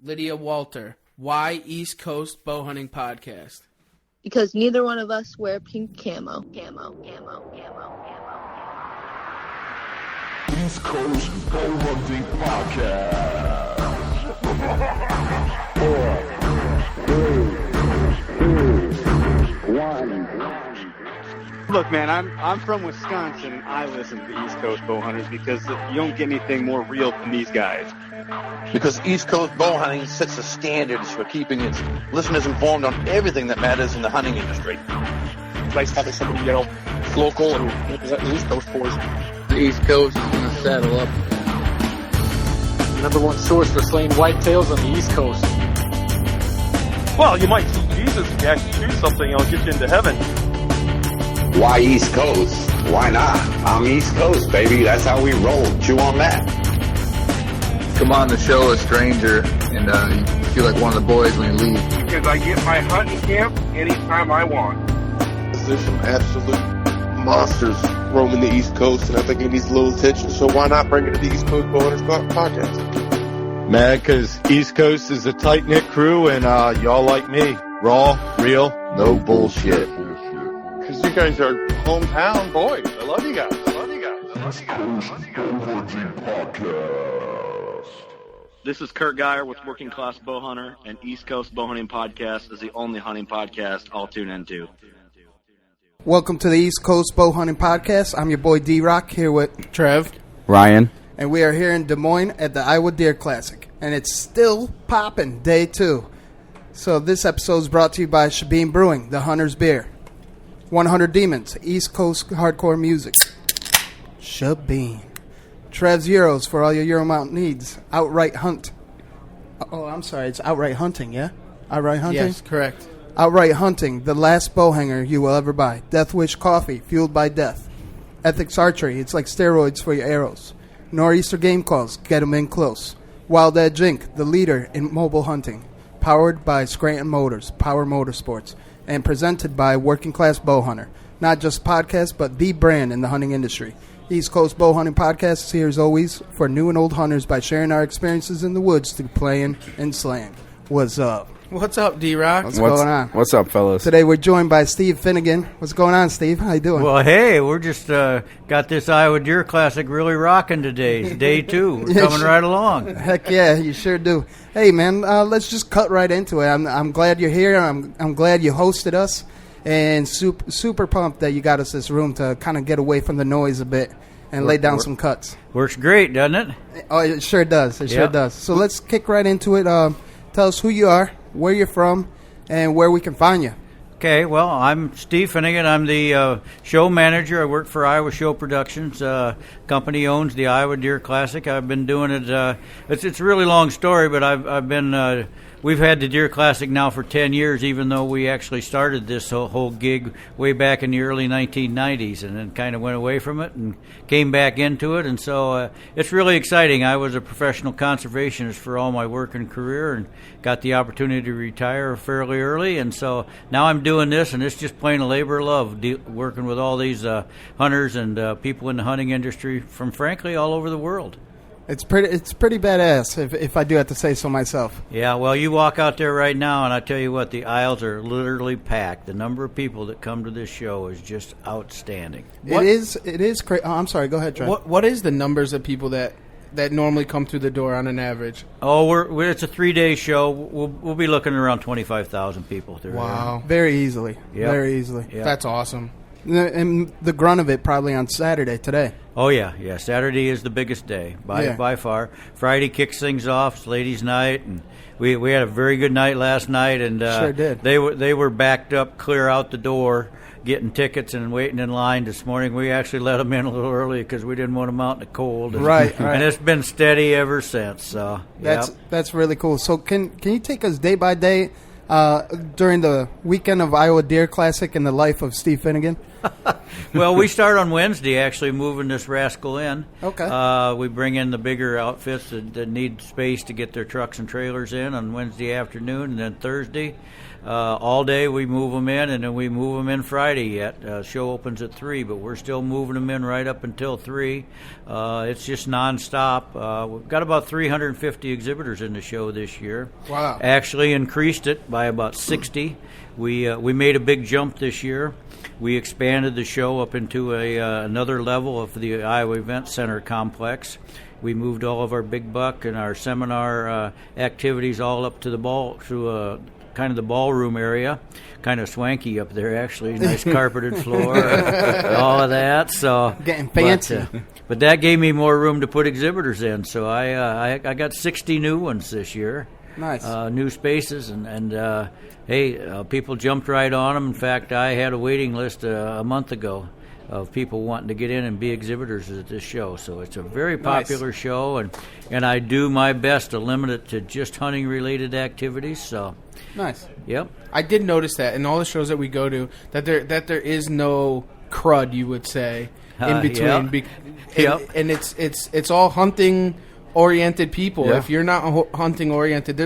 Lydia Walter. Why East Coast Bow Hunting Podcast? Because neither one of us wear pink camo. East Coast Bow Hunting Podcast. 4, 3, 2, 1. Look, man, I'm from Wisconsin. I listen to the East Coast bow hunters because you don't get anything more real than these guys. Because East Coast bow hunting sets the standards for keeping its listeners informed on everything that matters in the hunting industry. It's nice having somebody, local and represent the East Coast boys. The East Coast is going to saddle up. Number one source for slaying whitetails on the East Coast. Well, you might see Jesus if you actually do something, it'll get you into heaven. Why East Coast? Why not? I'm East Coast, baby. That's how we roll. Chew on that. Come on the show, a stranger, and you feel like one of the boys when you leave. Because I get my hunting camp anytime I want. There's some absolute monsters roaming the East Coast, and I think it needs a little attention, so why not bring it to the East Coast Bow Hunters Podcast? Man, because East Coast is a tight-knit crew, and y'all like me. Raw, real, no bullshit. Because you guys are hometown boys. I love you guys. East Coast Bow Hunting Podcast. This is Kurt Geyer with Working Class Bow Hunter, and East Coast Bow Hunting Podcast is the only hunting podcast I'll tune into. Welcome to the East Coast Bow Hunting Podcast. I'm your boy D-Rock here with Trev, Ryan, and we are here in Des Moines at the IowaDeerClassic, and it's still popping, day 2. So this episode is brought to you by Shabeen Brewing, the Hunter's Beer. 100 Demons, East Coast hardcore music. Shabeen. Trev's Euros for all your Euro mount needs. Outright Hunt. Oh, I'm sorry. It's Outright Hunting, yeah? Outright Hunting? Yes, correct. Outright Hunting, the last bow hanger you will ever buy. Death Wish Coffee, fueled by death. Ethics Archery, it's like steroids for your arrows. Nor'easter Game Calls, get them in close. Wild Edge Inc., the leader in mobile hunting. Powered by Scranton Motors, Power Motorsports. And presented by Working Class Bow Hunter. Not just a podcast, but the brand in the hunting industry. East Coast Bow Hunting Podcast is here as always for new and old hunters by sharing our experiences in the woods through playing and slaying. What's up? What's up, D-Rock? What's going on? What's up, fellas? Today we're joined by Steve Finegan. What's going on, Steve? How you doing? Well, hey, we're just got this IowaDeerClassic really rocking today. It's day 2. We're coming right along. Heck yeah, you sure do. Hey, man, let's just cut right into it. I'm glad you're here. I'm glad you hosted us, and super pumped that you got us this room to kind of get away from the noise a bit and lay down some cuts. Works great, doesn't it? Oh, it sure does. It sure does. So let's kick right into it. Tell us who you are, where you're from, and where we can find you. Okay, well, I'm Steve Finegan. I'm the show manager. I work for Iowa Show Productions. Company owns the IowaDeerClassic. I've been doing it. It's a really long story, but I've been. We've had the Deer Classic now for 10 years, even though we actually started this whole gig way back in the early 1990s, and then kind of went away from it and came back into it. And so it's really exciting. I was a professional conservationist for all my working career and got the opportunity to retire fairly early. And so now I'm doing this, and it's just plain a labor of love, working with all these hunters and people in the hunting industry from, frankly, all over the world. It's pretty badass, if I do have to say so myself. Yeah, well, you walk out there right now, and I tell you what, the aisles are literally packed. The number of people that come to this show is just outstanding. It is crazy. Oh, I'm sorry. Go ahead, Trey. What is the numbers of people that normally come through the door on an average? Oh, it's a 3-day show. We'll be looking at around 25,000 people through. Wow, there. Very easily. Yep. Very easily. Yep. That's awesome. And the grunt of it probably on Saturday today. Oh, yeah. Saturday is the biggest day by far. Friday kicks things off. It's ladies' night, and we had a very good night last night. And sure did. They were backed up clear out the door, getting tickets and waiting in line this morning. We actually let them in a little early because we didn't want them out in the cold. And, right. And it's been steady ever since. So that's really cool. So can you take us day by day during the weekend of IowaDeerClassic in the life of Steve Finegan? Well, we start on Wednesday, actually, moving this rascal in. Okay. We bring in the bigger outfits that need space to get their trucks and trailers in on Wednesday afternoon, and then Thursday, all day we move them in, and then we move them in Friday yet. Show opens at 3, but we're still moving them in right up until 3. It's just nonstop. We've got about 350 exhibitors in the show this year. Wow. Actually increased it by about 60. We made a big jump this year. We expanded the show up into another level of the Iowa Event Center complex. We moved all of our big buck and our seminar activities all up to the kind of the ballroom area. Kind of swanky up there, actually. Nice carpeted floor, all of that. So getting fancy. But that gave me more room to put exhibitors in. So I got 60 new ones this year. Nice. New spaces, and people jumped right on them. In fact, I had a waiting list a month ago of people wanting to get in and be exhibitors at this show. So it's a very popular show, and I do my best to limit it to just hunting-related activities. So nice. Yep. I did notice that in all the shows that we go to that there is no crud, you would say, in between. And it's all hunting oriented people. Yeah. If you're not hunting oriented,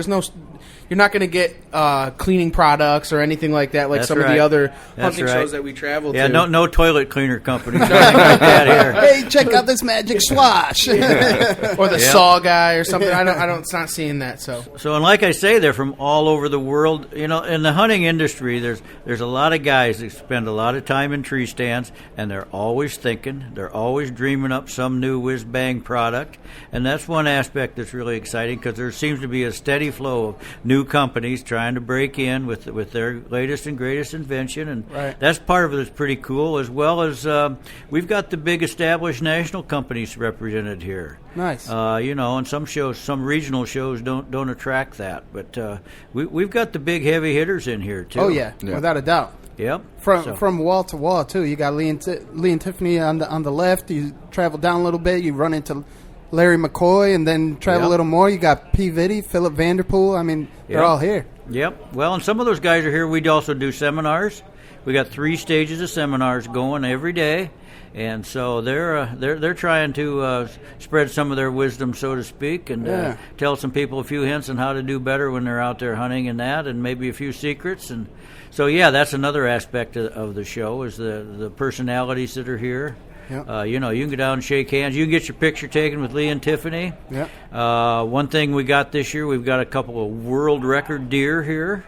you're not going to get cleaning products or anything like that, like some of the other hunting shows that we travel to. Yeah, no toilet cleaner companies or anything like that here. Hey, check out this magic swash. Or the saw guy or something. It's not seeing that. So and like I say, they're from all over the world. You know, in the hunting industry, there's a lot of guys that spend a lot of time in tree stands, and they're always thinking, they're always dreaming up some new whiz bang product, and that's one aspect that's really exciting because there seems to be a steady flow of new companies trying to break in with their latest and greatest invention, and that's part of it that's pretty cool, as well as we've got the big established national companies represented here. Nice. And some regional shows don't attract that, but we've got the big heavy hitters in here too. Oh yeah. Without a doubt. Yep. From wall to wall too. You got Lee and Tiffany on the left. You travel down a little bit, you run into Larry McCoy, and then travel a little more. You got P. Vitty, Philip Vanderpool. I mean, they're all here. Yep. Well, and some of those guys are here. We also do seminars. We got 3 stages of seminars going every day, and so they're trying to spread some of their wisdom, so to speak, and tell some people a few hints on how to do better when they're out there hunting and that, and maybe a few secrets. And so that's another aspect of the show is the personalities that are here. Yep. You can go down and shake hands. You can get your picture taken with Lee and Tiffany. Yep. One thing we got this year, we've got a couple of world record deer here.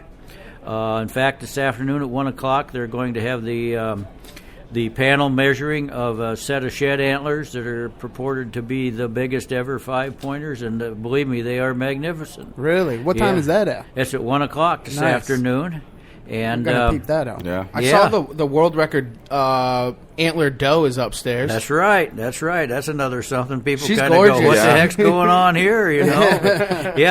In fact, this afternoon at 1 o'clock, they're going to have the panel measuring of a set of shed antlers that are purported to be the biggest ever 5-pointers, and believe me, they are magnificent. Really? What time is that at? It's at 1 o'clock this afternoon. And I'm gonna peep that out. Yeah. I saw the world record antler doe is upstairs. That's right. That's another something people She's kind of go, what gorgeous. the heck's going on here, you know?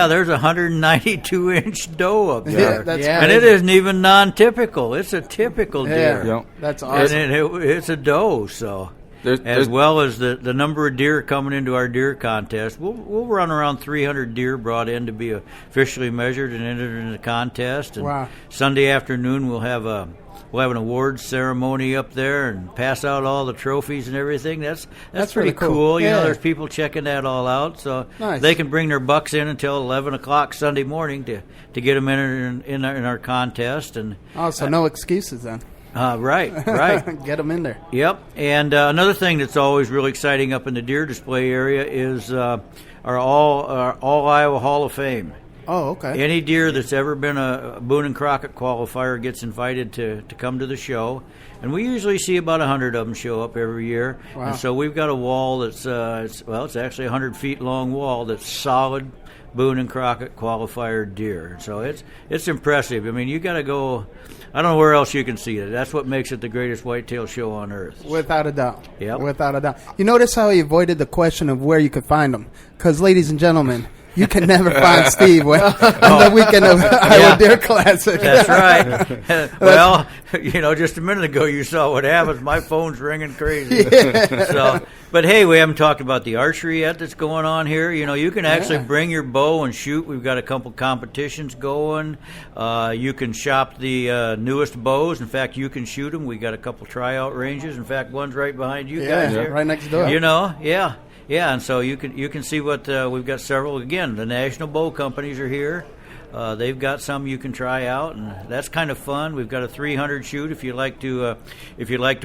There's a 192-inch doe up there. And it isn't even non-typical. It's a typical deer. Yeah. That's awesome. And it's a doe, so... As well as the number of deer coming into our deer contest. We'll run around 300 deer brought in to be officially measured and entered in the contest. And Sunday afternoon we'll have an awards ceremony up there and pass out all the trophies and everything. That's pretty really cool. You know, there's people checking that all out, so they can bring their bucks in until 11 o'clock Sunday morning to get them entered in our contest. And so no excuses then. Right. Get them in there. Yep. And another thing that's always really exciting up in the deer display area is our All Iowa Hall of Fame. Oh, okay. Any deer that's ever been a Boone and Crockett qualifier gets invited to come to the show. And we usually see about 100 of them show up every year. Wow. And so we've got a wall that's, it's actually a 100-feet long wall that's solid Boone and Crockett qualifier deer. So it's impressive. I mean, you got to go... I don't know where else you can see it. That's what makes it the greatest whitetail show on earth. Without a doubt. Yep. Without a doubt. You notice how he avoided the question of where you could find them. Because, ladies and gentlemen, You can never find Steve on the weekend of Iowa Deer Classic. That's right. Well, just a minute ago you saw what happens. My phone's ringing crazy. So, but hey, we haven't talked about the archery yet that's going on here. You can actually bring your bow and shoot. We've got a couple competitions going. You can shop the newest bows. In fact, you can shoot them. We got a couple tryout ranges. In fact, one's right behind you guys here. Right next door. Yeah, and so you can see what we've got. Several again. The national bow companies are here. They've got some you can try out, and that's kind of fun. We've got a 300 shoot if you like to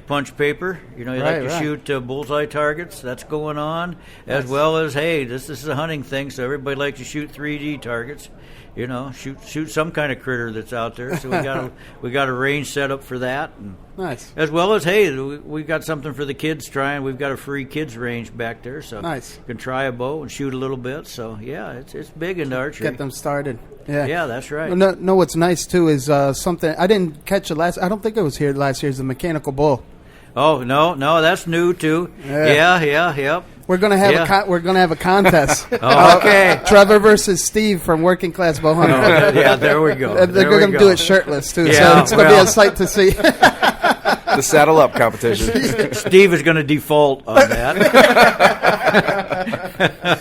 punch paper. Shoot bullseye targets. That's going on, as well as this is a hunting thing, so everybody likes to shoot 3D targets. Shoot some kind of critter that's out there. So we got a range set up for that. And nice. As well as we got something for the kids trying. We've got a free kids range back there, so nice. You can try a bow and shoot a little bit. So it's big into archery. Get them started. Yeah, that's right. No, what's nice too is something I didn't catch it last. I don't think it was here last year. Is the mechanical bull. Oh no, that's new too. Yep. We're gonna have a contest. Okay. Trevor versus Steve from Working Class Bow Hunter. There we go. They're gonna do it shirtless too, so it's gonna be a sight to see. The saddle up competition. Steve is going to default on that.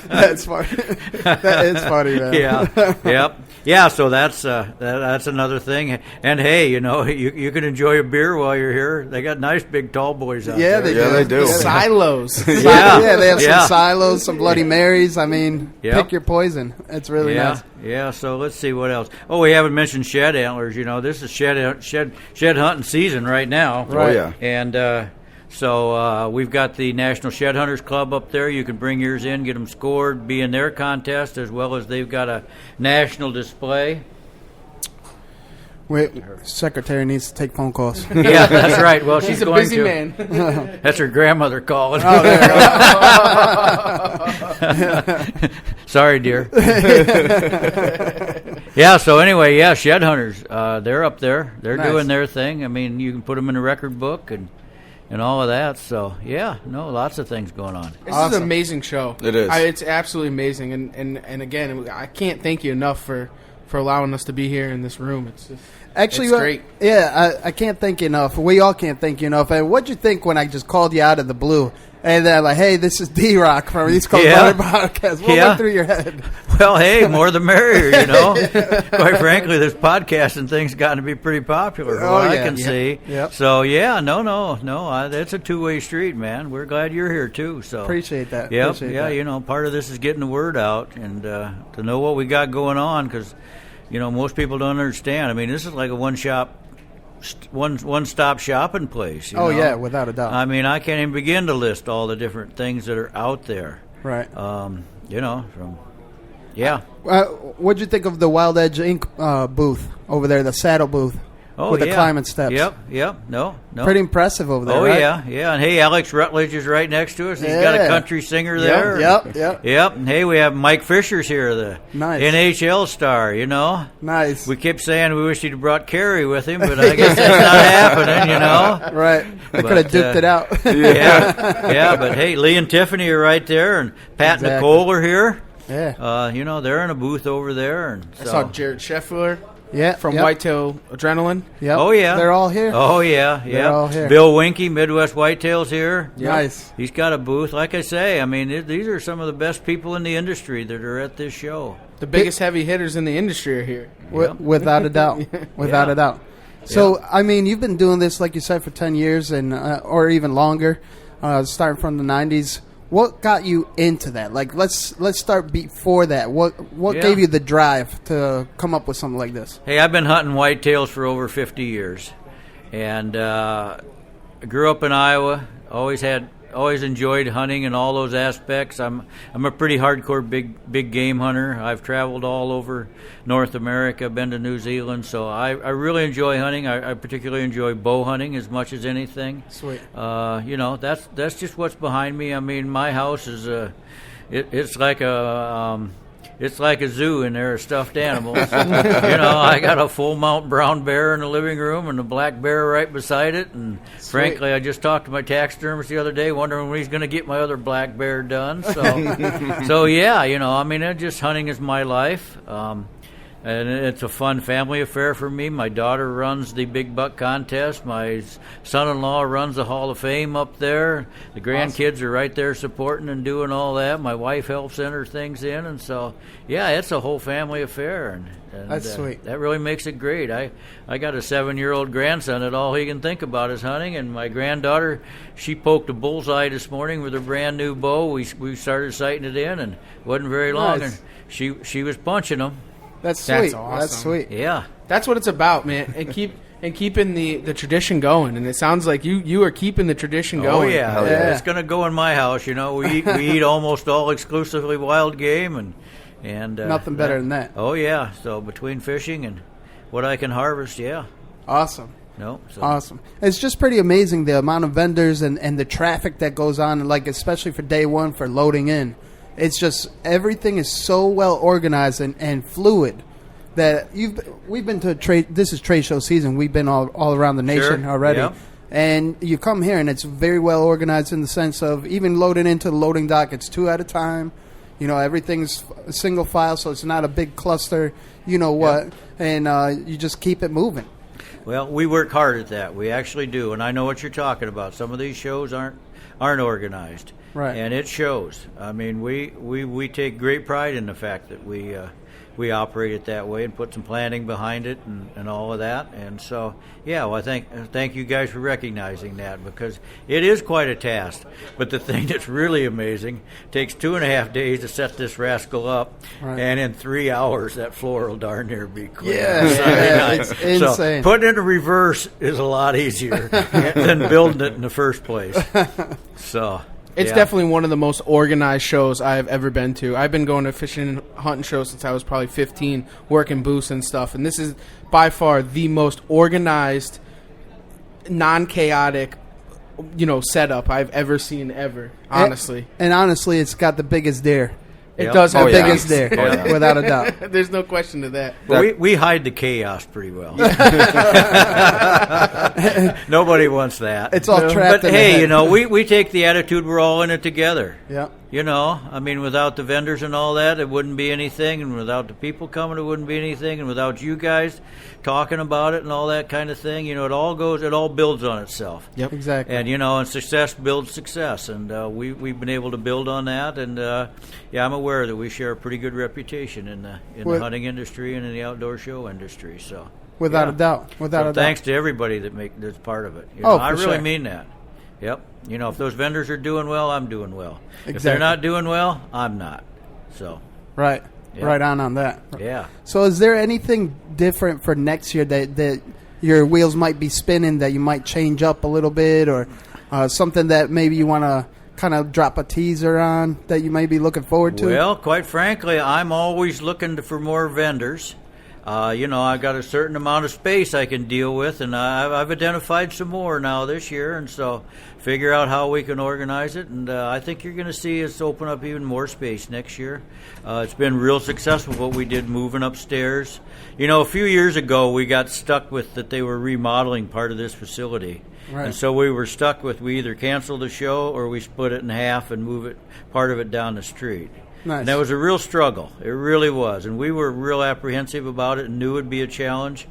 That's funny. That is funny, man. Yep. Yeah, so that's another thing. And hey, you can enjoy a beer while you're here. They got nice big tall boys out there. They do. Silos. They have some silos, some Bloody Marys. I mean, pick your poison. It's really nice. Yeah, so let's see what else. Oh, we haven't mentioned shed antlers. This is shed hunting season right now. Right. Oh, yeah. And so we've got the National Shed Hunters Club up there. You can bring yours in, get them scored, be in their contest, as well as they've got a national display. Secretary needs to take phone calls. Yeah, that's right. Well, she's a busy man. That's her grandmother calling. Oh, there you go. Sorry, dear. Yeah, so anyway, Shed Hunters, they're up there. They're doing their thing. I mean, you can put them in a record book and all of that. So, lots of things going on. This is an amazing show. It is. It's absolutely amazing. And again, I can't thank you enough for allowing us to be here in this room. It's just... Actually, it's great. Yeah, I can't thank you enough. We all can't thank you enough. And what'd you think when I just called you out of the blue? And they're like, hey, this is D-Rock from East Coast Hunter Podcast. What went through your head? Well, hey, more the merrier, Quite frankly, this podcasting thing's gotten to be pretty popular from what I can see. Yep. So, it's a two-way street, man. We're glad you're here, too. So appreciate that. Yep. Appreciate that. Part of this is getting the word out and to know what we got going on because, most people don't understand. I mean, this is like a one-stop shopping place. Yeah, without a doubt. I mean, I can't even begin to list all the different things that are out there. Right. What'd you think of the Wild Edge Inc. Booth over there, the saddle booth? With the climbing steps. Yep. No. Pretty impressive over there, right? Yeah. And hey, Alex Rutledge is right next to us. He's got a country singer there. Yep. And hey, we have Mike Fisher's here, the NHL star, Nice. We kept saying we wish he'd brought Carrie with him, but I guess that's not happening, Right. They could have duped it out. But hey, Lee and Tiffany are right there, and Pat and Nicole are here. Yeah. They're in a booth over there. And I saw Jared Scheffler. Yeah, from Whitetail Adrenaline. Yep. Oh, yeah. They're all here. Oh, yeah. They're all here. Bill Winky, Midwest Whitetails here. Yep. Nice. He's got a booth. Like I say, I mean, these are some of the best people in the industry that are at this show. The biggest heavy hitters in the industry are here. Without a doubt. Without a doubt. So, I mean, you've been doing this, like you said, for 10 years and or even longer, starting from the 90s. What got you into that? Like, let's start before that. What gave you the drive to come up with something like this? Hey, I've been hunting whitetails for over 50 years, and I grew up in Iowa. Always enjoyed hunting and all those aspects. I'm a pretty hardcore big game hunter. I've traveled all over North America, been to New Zealand, so I really enjoy hunting. I particularly enjoy bow hunting as much as anything. Sweet. That's just what's behind me. I mean, my house is it's like a it's like a zoo in there of stuffed animals. I got a full mount brown bear in the living room and a black bear right beside it. And frankly, I just talked to my taxidermist the other day, wondering when he's going to get my other black bear done. So yeah, just hunting is my life. And it's a fun family affair for me. My daughter runs the Big Buck contest. My son-in-law runs the Hall of Fame up there. The grandkids are right there supporting and doing all that. My wife helps enter things in. And so, yeah, it's a whole family affair. And that's sweet. That really makes it great. I got a 7-year-old grandson that all he can think about is hunting. And my granddaughter, she poked a bullseye this morning with her brand-new bow. We started sighting it in, and it wasn't very long. Nice. And she was punching them. That's sweet. That's awesome. That's sweet. Yeah. That's what it's about, man. And keeping the tradition going. And it sounds like you are keeping the tradition going. Oh yeah. It's going to go in my house. We eat almost all exclusively wild game, and nothing better than that. Oh yeah. So between fishing and what I can harvest, yeah. Awesome. So. Awesome. It's just pretty amazing the amount of vendors and the traffic that goes on, like especially for day one for loading in. It's just everything is so well organized and fluid that we've been to trade. This is trade show season. We've been all around the nation already, and you come here and it's very well organized in the sense of even loading into the loading dock. It's 2 at a time. Everything's single file, so it's not a big cluster. And you just keep it moving. Well, we work hard at that. We actually do, and I know what you're talking about. Some of these shows aren't organized. Right. And it shows. I mean, we take great pride in the fact that we operate it that way and put some planning behind it and all of that. And so, yeah, well, thank you guys for recognizing that, because it is quite a task. But the thing that's really amazing, takes 2.5 days to set this rascal up, and in 3 hours that floor will darn near be clean. Yeah, it's insane. So putting it in reverse is a lot easier than building it in the first place. So... It's definitely one of the most organized shows I have ever been to. I've been going to fishing and hunting shows since I was probably 15, working booths and stuff. And this is by far the most organized, non-chaotic, setup I've ever seen ever, honestly. And honestly, it's got the biggest deer. It does have the biggest deer, without a doubt. There's no question to that. Well, we hide the chaos pretty well. Nobody wants that. It's all trapped. But hey, we take the attitude we're all in it together. Yeah. Without the vendors and all that, it wouldn't be anything, and without the people coming, it wouldn't be anything, and without you guys talking about it and all that kind of thing, it all builds on itself. Yep, exactly. And and success builds success, and we've been able to build on that, and I'm aware that we share a pretty good reputation in the hunting industry and in the outdoor show industry. So without a doubt, thanks to everybody that's part of it. I really mean that. Yep. If those vendors are doing well, I'm doing well. Exactly. If they're not doing well, I'm not. So. Right. Yep. Right on that. Yeah. So is there anything different for next year that your wheels might be spinning that you might change up a little bit, or something that maybe you want to kind of drop a teaser on that you may be looking forward to? Well, quite frankly, I'm always looking for more vendors. I've got a certain amount of space I can deal with, and I've identified some more now this year, and so figure out how we can organize it, and I think you're going to see us open up even more space next year. It's been real successful what we did moving upstairs. A few years ago we got stuck with that they were remodeling part of this facility. Right. And so we were stuck with we either cancel the show or we split it in half and move part of it down the street. Nice. And that was a real struggle. It really was. And we were real apprehensive about it and knew it would be a challenge.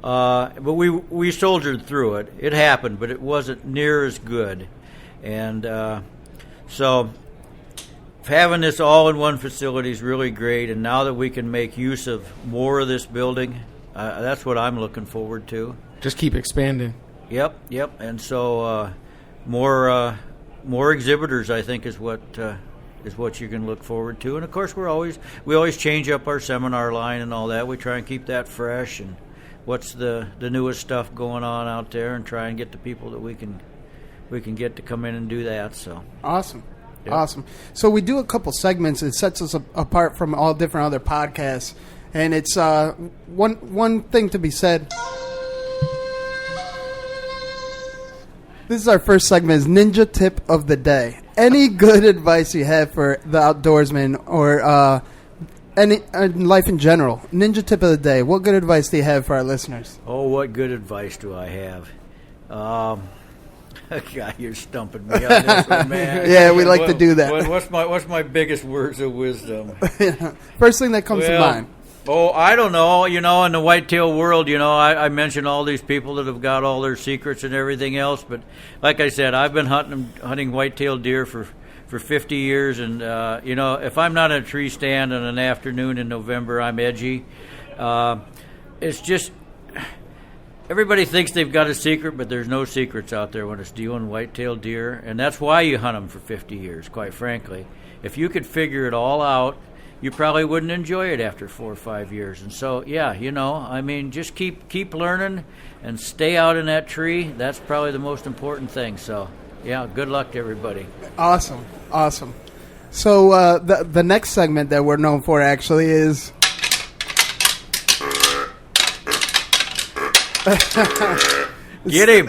But we soldiered through it. It happened, but it wasn't near as good. And so having this all in one facility is really great. And now that we can make use of more of this building, that's what I'm looking forward to. Just keep expanding. Yep. And so more exhibitors, I think, is what you can look forward to. And of course, we always change up our seminar line and all that. We try and keep that fresh and what's the newest stuff going on out there, and try and get the people that we can get to come in and do that. So awesome. Yep. Awesome. So we do a couple segments. It sets us apart from all different other podcasts, and it's one thing to be said. This is our first segment, is Ninja Tip of the Day. Any good advice you have for the outdoorsman, or in life in general. Ninja tip of the day. What good advice do you have for our listeners? Oh, what good advice do I have? God, you're stumping me on this one, man. Yeah, we like to do that. What's my biggest words of wisdom? First thing that comes to mind. Oh, I don't know. In the whitetail world, I mentioned all these people that have got all their secrets and everything else. But like I said, I've been hunting whitetail deer for 50 years. And, if I'm not in a tree stand on an afternoon in November, I'm edgy. It's just everybody thinks they've got a secret, but there's no secrets out there when it's dealing whitetail deer. And that's why you hunt them for 50 years, quite frankly. If you could figure it all out, you probably wouldn't enjoy it after 4 or 5 years. And so, just keep learning and stay out in that tree. That's probably the most important thing. So, good luck to everybody. Awesome. So the next segment that we're known for actually is... Get him.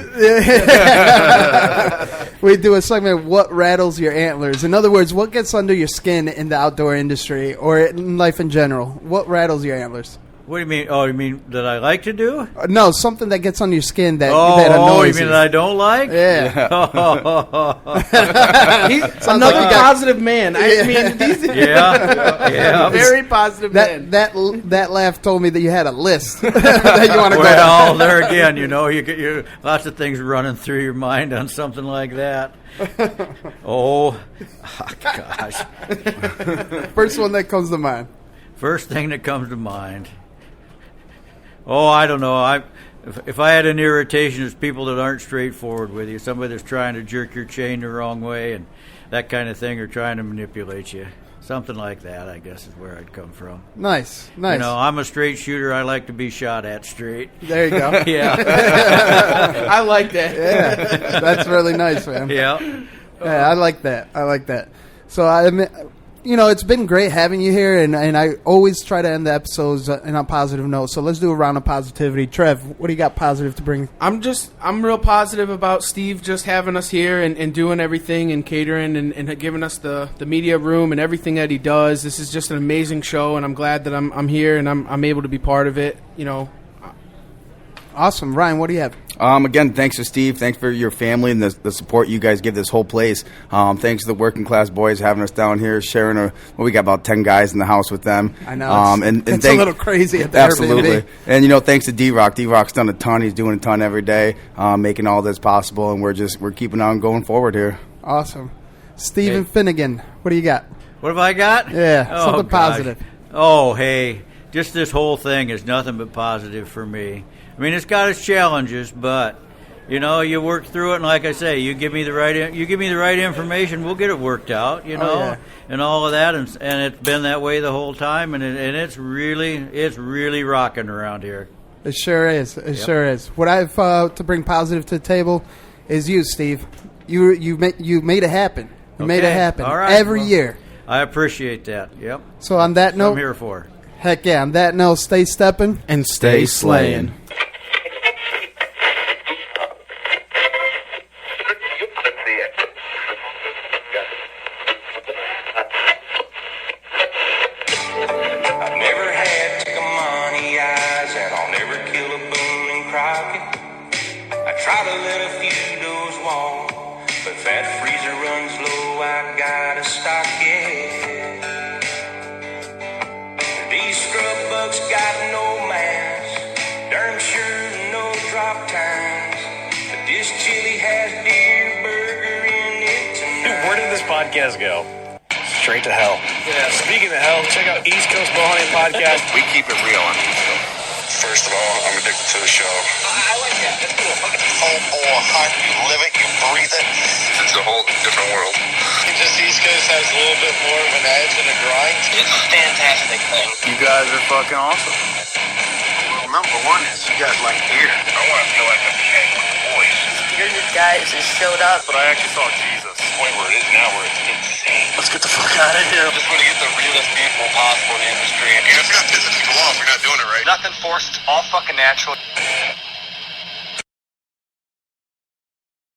We do a segment, what rattles your antlers? In other words, what gets under your skin in the outdoor industry or in life in general? What rattles your antlers? What do you mean? Oh, you mean that I like to do? No, something that gets under your skin that annoys you. Oh, you mean that I don't like? Yeah. He's another positive man. I mean, yeah. Very positive man. That laugh told me that you had a list that you want to go down. Well, there again, you get lots of things running through your mind on something like that. Oh, gosh. First one that comes to mind. First thing that comes to mind. Oh, I don't know. If I had an irritation, it's people that aren't straightforward with you. Somebody that's trying to jerk your chain the wrong way and that kind of thing, or trying to manipulate you. Something like that, I guess, is where I'd come from. Nice. I'm a straight shooter. I like to be shot at straight. There you go. Yeah. I like that. Yeah, that's really nice, man. Yeah. I like that. So, it's been great having you here, and I always try to end the episodes on a positive note. So let's do a round of positivity. Trev, what do you got positive to bring? I'm real positive about Steve just having us here and doing everything and catering and giving us the media room and everything that he does. This is just an amazing show, and I'm glad that I'm here and I'm able to be part of it. Awesome. Ryan, what do you have? Again, thanks to Steve. Thanks for your family and the support you guys give this whole place. Thanks to the working class boys having us down here, sharing we got about 10 guys in the house with them. I know. It's a little crazy at the absolutely. Airbnb. And, thanks to D-Rock. D-Rock's done a ton. He's doing a ton every day, making all this possible, and we're keeping on going forward here. Awesome. Steve Finegan, what do you got? What have I got? Yeah, something positive. Oh, hey, just this whole thing is nothing but positive for me. I mean, it's got its challenges, but you work through it, and like I say, you give me the right information, we'll get it worked out, and all of that, and it's been that way the whole time, and it's really rocking around here. It sure is. Sure is. What I've to bring positive to the table is you, Steve. You made it happen. You made it happen every year. I appreciate that. Yep. So on that note, I'm here for. Heck yeah! On that note, stay stepping and stay slaying. Podcast go straight to hell. Yeah. Speaking of hell, check out East Coast Bowhunting Podcast. We keep it real on East Coast. First of all, I'm addicted to the show. I like that. That's cool. Heart, you live it, you breathe it. It's a whole different world. Just East Coast has a little bit more of an edge and a grind. It's a fantastic thing. You guys are fucking awesome. Well, number one is you guys like beer. I want to feel like I'm hanging with the boys. You're the guys that showed up. But I actually saw Jesus. The point where it is now, where it's insane. Let's get the fuck out of here. Just want to get the realest people possible in the industry. And if you're not pissing people off, you're not doing it right. Nothing forced, all fucking natural.